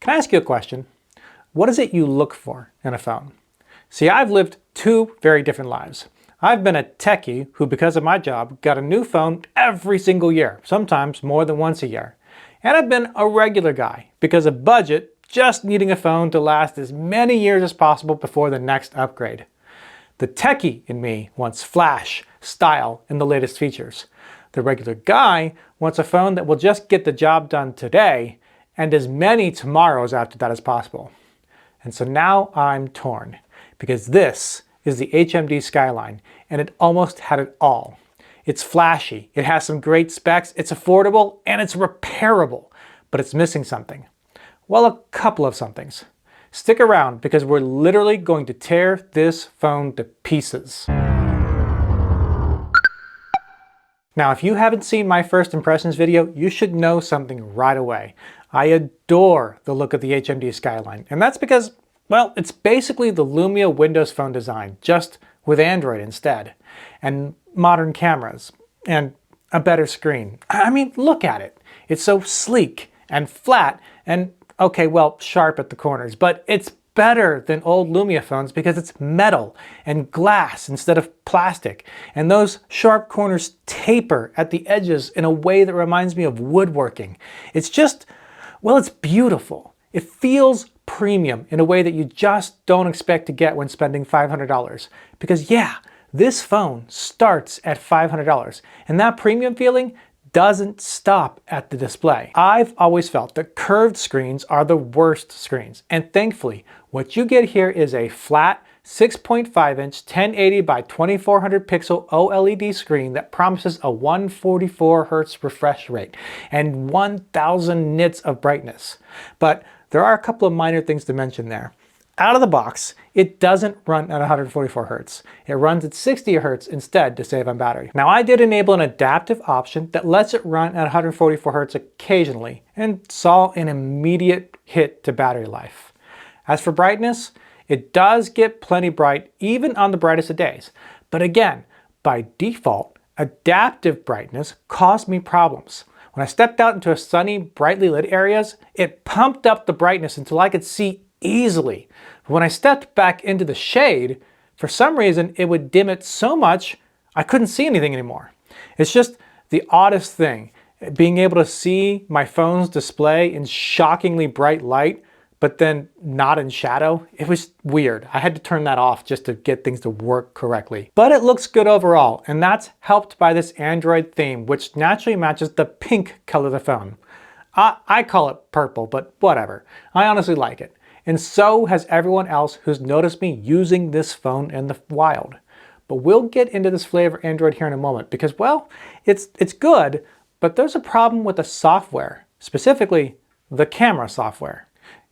Can I ask you a question? What is it you look for in a phone? See, I've lived two very different lives. I've been a techie who, because of my job, got a new phone every single year, sometimes more than once a year. And I've been a regular guy, because of budget, just needing a phone to last as many years as possible before the next upgrade. The techie in me wants flash, style, and the latest features. The regular guy wants a phone that will just get the job done today and as many tomorrows after that as possible. And so now I'm torn, because this is the HMD Skyline, and it almost had it all. It's flashy, it has some great specs, it's affordable, and it's repairable, but it's missing something. Well, a couple of somethings. Stick around, because we're literally going to tear this phone to pieces. Now, if you haven't seen my first impressions video, you should know something right away. I adore the look of the HMD Skyline, and that's because, well, it's basically the Lumia Windows Phone design, just with Android instead, and modern cameras, and a better screen. I mean, look at it. It's so sleek and flat and, okay, well, sharp at the corners, but it's better than old Lumia phones because it's metal and glass instead of plastic, and those sharp corners taper at the edges in a way that reminds me of woodworking. It's just, well, it's beautiful. It feels premium in a way that you just don't expect to get when spending $500. Because yeah, this phone starts at $500, and that premium feeling doesn't stop at the display. I've always felt that curved screens are the worst screens, and thankfully, what you get here is a flat 6.5-inch 1080 by 2400 pixel OLED screen that promises a 144 Hz refresh rate and 1000 nits of brightness. But there are a couple of minor things to mention there. Out of the box, it doesn't run at 144 Hz. It runs at 60 Hz instead to save on battery. Now, I did enable an adaptive option that lets it run at 144 Hz occasionally and saw an immediate hit to battery life. As for brightness, it does get plenty bright even on the brightest of days. But again, by default, adaptive brightness caused me problems. When I stepped out into sunny, brightly lit areas, it pumped up the brightness until I could see easily. But when I stepped back into the shade, for some reason it would dim it so much I couldn't see anything anymore. It's just the oddest thing, being able to see my phone's display in shockingly bright light, but then not in shadow. It was weird. I had to turn that off just to get things to work correctly. But it looks good overall, and that's helped by this Android theme, which naturally matches the pink color of the phone. I call it purple, but whatever. I honestly like it. And so has everyone else who's noticed me using this phone in the wild. But we'll get into this flavor Android here in a moment because, well, it's good, but there's a problem with the software, specifically the camera software.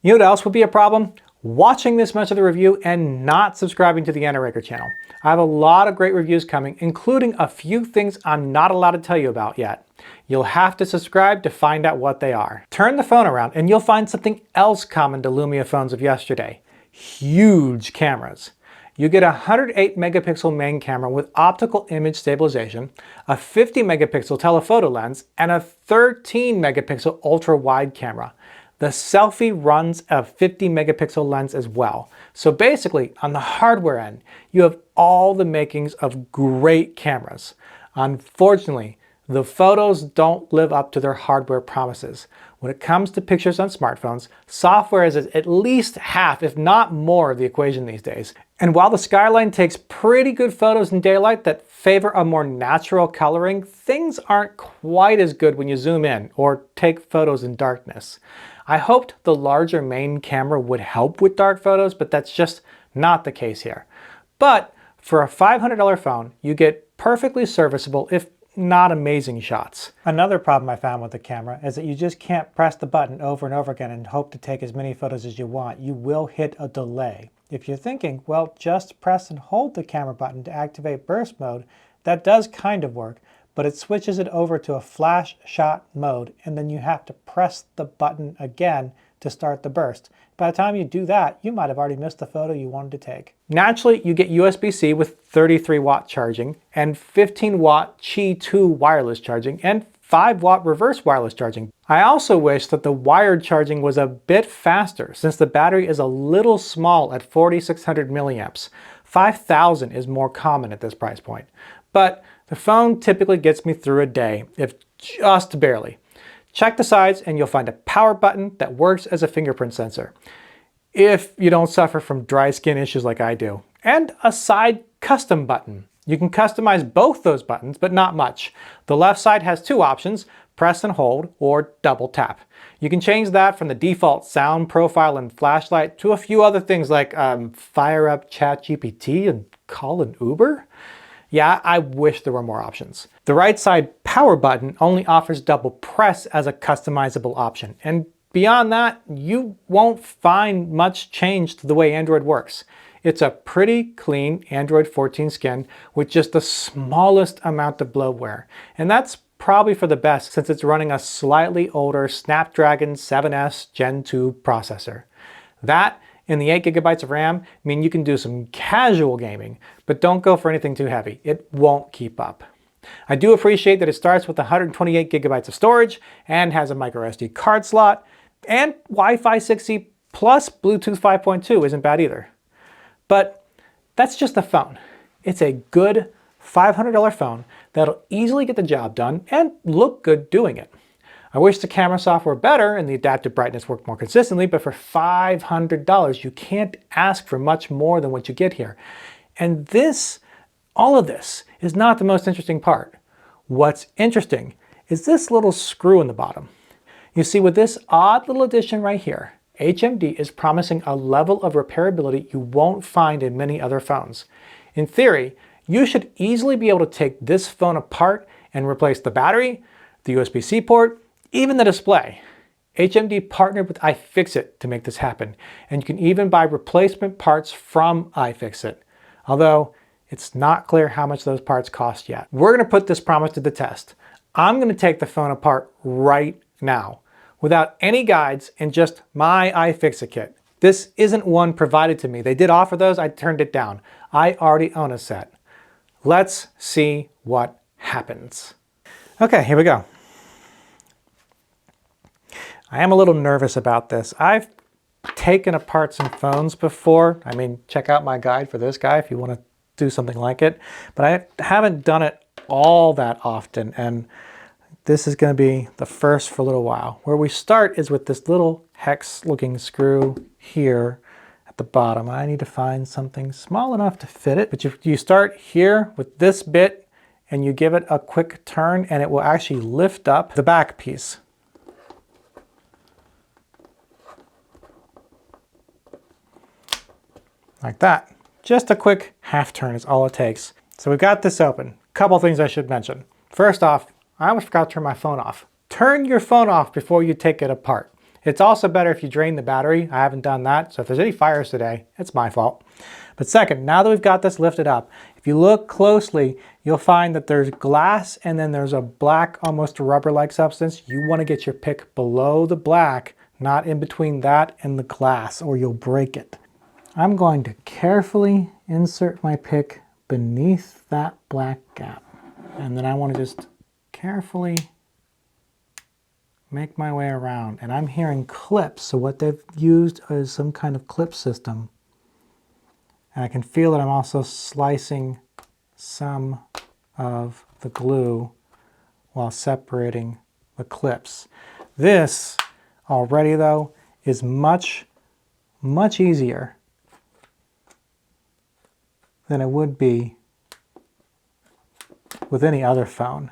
You know what else would be a problem? Watching this much of the review and not subscribing to the Anti-Raker channel. I have a lot of great reviews coming, including a few things I'm not allowed to tell you about yet. You'll have to subscribe to find out what they are. Turn the phone around and you'll find something else common to Lumia phones of yesterday. Huge cameras. You get a 108 megapixel main camera with optical image stabilization, a 50 megapixel telephoto lens, and a 13 megapixel ultra wide camera. The selfie runs a 50 megapixel lens as well. So basically, on the hardware end, you have all the makings of great cameras. Unfortunately, the photos don't live up to their hardware promises. When it comes to pictures on smartphones, software is at least half, if not more, of the equation these days. And while the Skyline takes pretty good photos in daylight that favor a more natural coloring, things aren't quite as good when you zoom in or take photos in darkness. I hoped the larger main camera would help with dark photos, but that's just not the case here. But for a $500 phone, you get perfectly serviceable, if not amazing, shots. Another problem I found with the camera is that you just can't press the button over and over again and hope to take as many photos as you want. You will hit a delay. If you're thinking, well, just press and hold the camera button to activate burst mode, that does kind of work, but it switches it over to a flash shot mode, and then you have to press the button again to start the burst. By the time you do that, you might have already missed the photo you wanted to take. Naturally, you get USB-C with 33 watt charging and 15 watt Qi 2 wireless charging and 5-watt reverse wireless charging. I also wish that the wired charging was a bit faster since the battery is a little small at 4600 milliamps. 5000 is more common at this price point. But the phone typically gets me through a day, if just barely. Check the sides and you'll find a power button that works as a fingerprint sensor, if you don't suffer from dry skin issues like I do, and a side custom button. You can customize both those buttons, but not much. The left side has 2 options, press and hold or double tap. You can change that from the default sound profile and flashlight to a few other things like fire up ChatGPT and call an Uber. Yeah, I wish there were more options. The right side power button only offers double press as a customizable option. And beyond that, you won't find much change to the way Android works. It's a pretty clean Android 14 skin with just the smallest amount of bloatware. And that's probably for the best since it's running a slightly older Snapdragon 7S Gen 2 processor. That and the 8 GB of RAM mean you can do some casual gaming, but don't go for anything too heavy. It won't keep up. I do appreciate that it starts with 128 GB of storage and has a microSD card slot, and Wi-Fi 6E plus Bluetooth 5.2 isn't bad either. But that's just the phone. It's a good $500 phone that'll easily get the job done and look good doing it. I wish the camera software were better and the adaptive brightness worked more consistently, but for $500, you can't ask for much more than what you get here. And all of this is not the most interesting part. What's interesting is this little screw in the bottom. You see, with this odd little addition right here, HMD is promising a level of repairability you won't find in many other phones. In theory, you should easily be able to take this phone apart and replace the battery, the USB-C port, even the display. HMD partnered with iFixit to make this happen, and you can even buy replacement parts from iFixit, although it's not clear how much those parts cost yet. We're going to put this promise to the test. I'm going to take the phone apart right now, without any guides and just my iFixit kit. This isn't one provided to me. They did offer those, I turned it down. I already own a set. Let's see what happens. Okay, here we go. I am a little nervous about this. I've taken apart some phones before. I mean, check out my guide for this guy if you want to do something like it. But I haven't done it all that often, and this is going to be the first for a little while. Where we start is with this little hex-looking screw here at the bottom. I need to find something small enough to fit it. But you start here with this bit, and you give it a quick turn, and it will actually lift up the back piece. Like that. Just a quick half turn is all it takes. So we've got this open. Couple things I should mention. First off, I almost forgot to turn my phone off. Turn your phone off before you take it apart. It's also better if you drain the battery. I haven't done that, so if there's any fires today, it's my fault. But second, now that we've got this lifted up, if you look closely, you'll find that there's glass and then there's a black, almost rubber-like substance. You want to get your pick below the black, not in between that and the glass, or you'll break it. I'm going to carefully insert my pick beneath that black gap. And then I want to just carefully make my way around. And I'm hearing clips, so what they've used is some kind of clip system. And I can feel that I'm also slicing some of the glue while separating the clips. This already though is much easier than it would be with any other phone,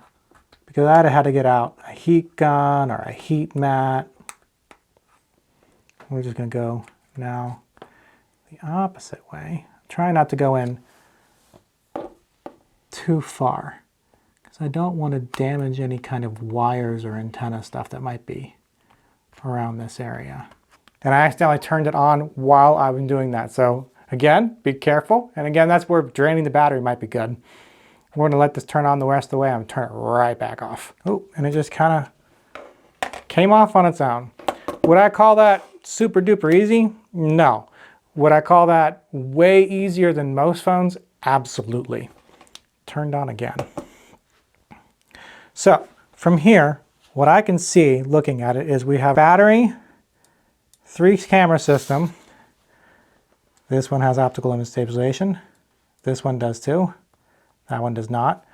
because I'd have had to get out a heat gun or a heat mat. We're just going to go now the opposite way. Try not to go in too far, because I don't want to damage any kind of wires or antenna stuff that might be around this area. And I accidentally turned it on while I was doing that, so again, be careful. And again, that's where draining the battery might be good. We're going to let this turn on the rest of the way. I'm going to turn it right back off. Oh, and it just kind of came off on its own. Would I call that super duper easy? No. Would I call that way easier than most phones? Absolutely. Turned on again. So, From here, what I can see looking at it is we have battery, 3 camera system. This one has optical image stabilization. This one does too. That one does not.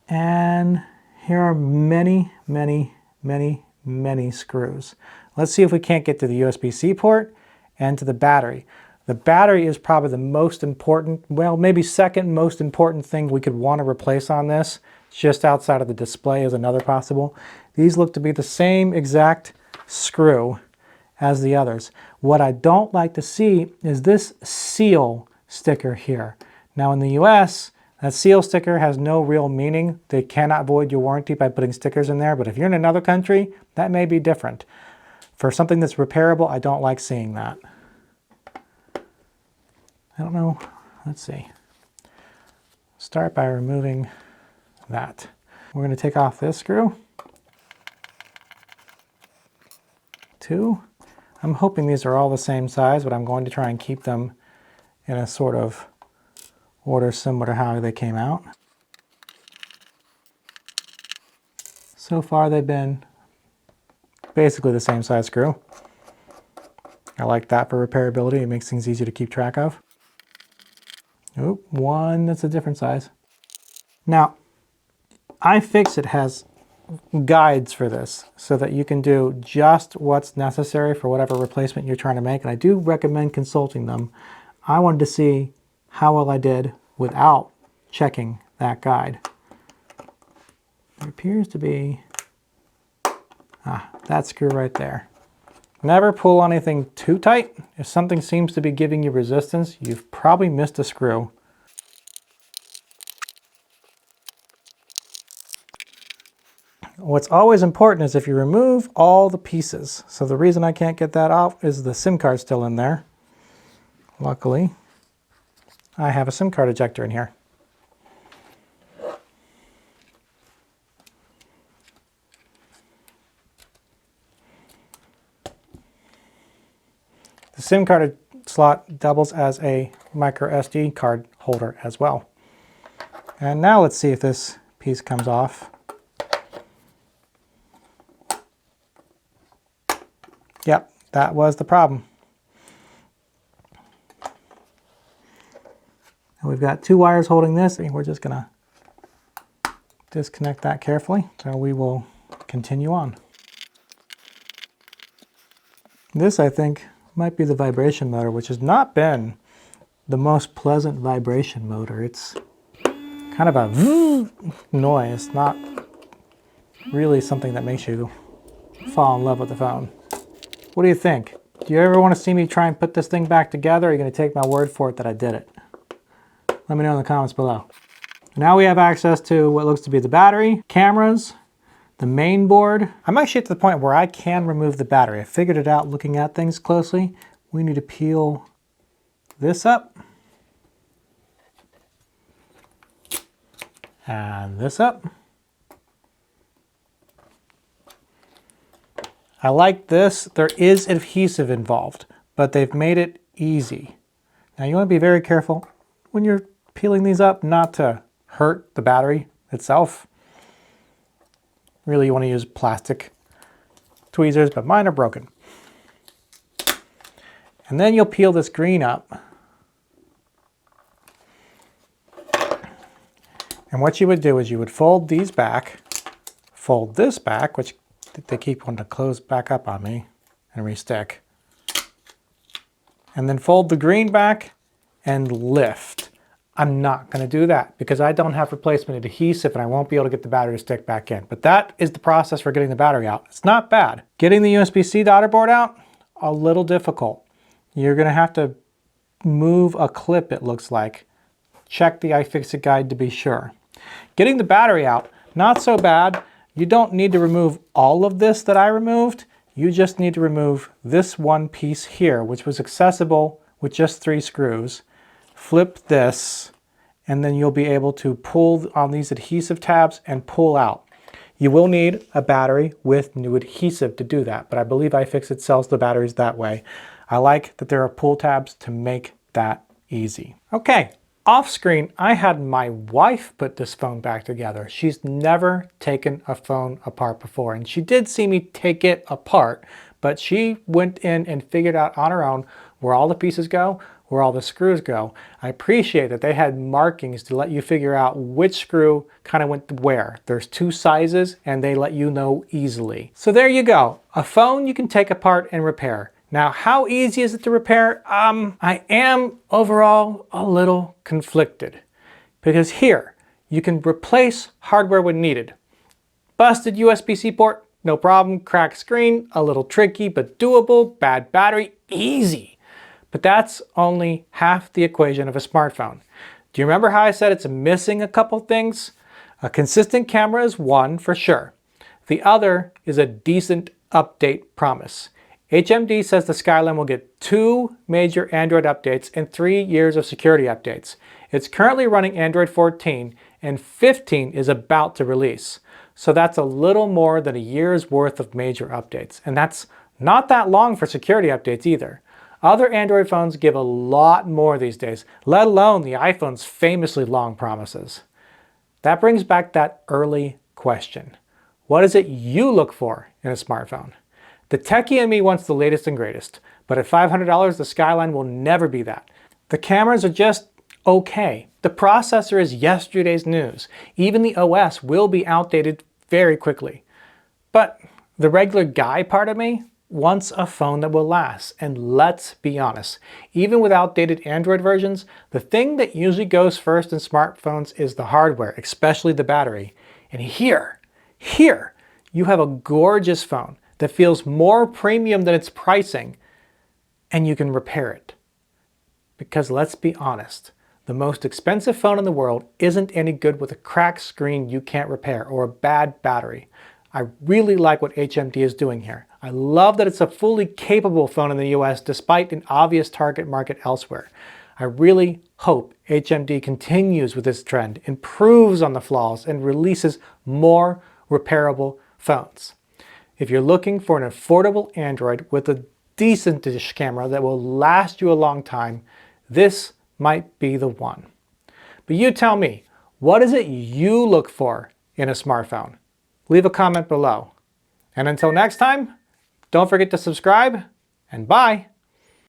And here are many, many, many, many screws. Let's see if we can't get to the USB-C port and to the battery. The battery is probably the most important, well, maybe second most important thing we could want to replace on this. Just outside of the display is another possible. These look to be the same exact screw as the others. What I don't like to see is this seal sticker here. Now in the US, that seal sticker has no real meaning. They cannot void your warranty by putting stickers in there, but if you're in another country, that may be different. For something that's repairable, I don't like seeing that. I don't know, let's see. Start by removing that. We're going to take off this screw. 2. I'm hoping these are all the same size, but I'm going to try and keep them in a sort of order similar to how they came out. So far they've been basically the same size screw. I like that for repairability. It makes things easy to keep track of. Oop, one that's a different size. Now, iFixit has guides for this so that you can do just what's necessary for whatever replacement you're trying to make, and I do recommend consulting them. I wanted to see how well I did without checking that guide. There appears to be that screw right there. Never pull anything too tight. If something seems to be giving you resistance, you've probably missed a screw. What's always important is if you remove all the pieces. So the reason I can't get that off is the SIM card's still in there. Luckily, I have a SIM card ejector in here. The SIM card slot doubles as a micro SD card holder as well. And now let's see if this piece comes off. Yep, that was the problem. And we've got 2 wires holding this. We're just gonna disconnect that carefully. So we will continue on. This, I think, might be the vibration motor, which has not been the most pleasant vibration motor. It's kind of a noise, not really something that makes you fall in love with the phone. What do you think? Do you ever want to see me try and put this thing back together, or are you going to take my word for it that I did it? Let me know in the comments below. Now we have access to what looks to be the battery, cameras, the main board. I'm actually at the point where I can remove the battery. I figured it out looking at things closely. We need to peel this up. And this up. I like this. There is adhesive involved, but they've made it easy. Now you want to be very careful when you're peeling these up not to hurt the battery itself. Really, you want to use plastic tweezers, but mine are broken. And then you'll peel this green up. And what you would do is you would fold these back, fold this back, which they keep wanting to close back up on me and restick. And then fold the green back and lift. I'm not going to do that because I don't have replacement adhesive and I won't be able to get the battery to stick back in. But that is the process for getting the battery out. It's not bad. Getting the USB-C daughter board out, a little difficult. You're going to have to move a clip, it looks like. Check the iFixit guide to be sure. Getting the battery out, not so bad. You don't need to remove all of this that I removed. You just need to remove this one piece here, which was accessible with just 3 screws. Flip this, and then you'll be able to pull on these adhesive tabs and pull out. You will need a battery with new adhesive to do that, but I believe iFixit sells the batteries that way. I like that there are pull tabs to make that easy. Okay, Off screen, I had my wife put this phone back together. She's never taken a phone apart before, and she did see me take it apart, but she went in and figured out on her own where all the pieces go, where all the screws go. I appreciate that they had markings to let you figure out which screw kind of went where. There's 2 sizes and they let you know easily. So there you go, a phone you can take apart and repair. Now, how easy is it to repair? I am overall a little conflicted, because here you can replace hardware when needed. Busted USB-C port, no problem. Cracked screen, a little tricky but doable. Bad battery, easy. But that's only half the equation of a smartphone. Do you remember how I said it's missing a couple things? A consistent camera is one for sure. The other is a decent update promise. HMD says the Skyline will get 2 major Android updates and 3 years of security updates. It's currently running Android 14 and 15 is about to release. So that's a little more than a year's worth of major updates. And that's not that long for security updates either. Other Android phones give a lot more these days, let alone the iPhone's famously long promises. That brings back that early question. What is it you look for in a smartphone? The techie in me wants the latest and greatest, but at $500 the Skyline will never be that. The cameras are just okay. The processor is yesterday's news. Even the OS will be outdated very quickly. But the regular guy part of me wants a phone that will last. And let's be honest, even with outdated Android versions, the thing that usually goes first in smartphones is the hardware, especially the battery. And here, you have a gorgeous phone that feels more premium than its pricing, and you can repair it. Because let's be honest, the most expensive phone in the world isn't any good with a cracked screen you can't repair or a bad battery. I really like what HMD is doing here. I love that it's a fully capable phone in the US despite an obvious target market elsewhere. I really hope HMD continues with this trend, improves on the flaws, and releases more repairable phones. If you're looking for an affordable Android with a decent dish camera that will last you a long time, this might be the one. But you tell me, what is it you look for in a smartphone? Leave a comment below. And until next time, don't forget to subscribe, and bye!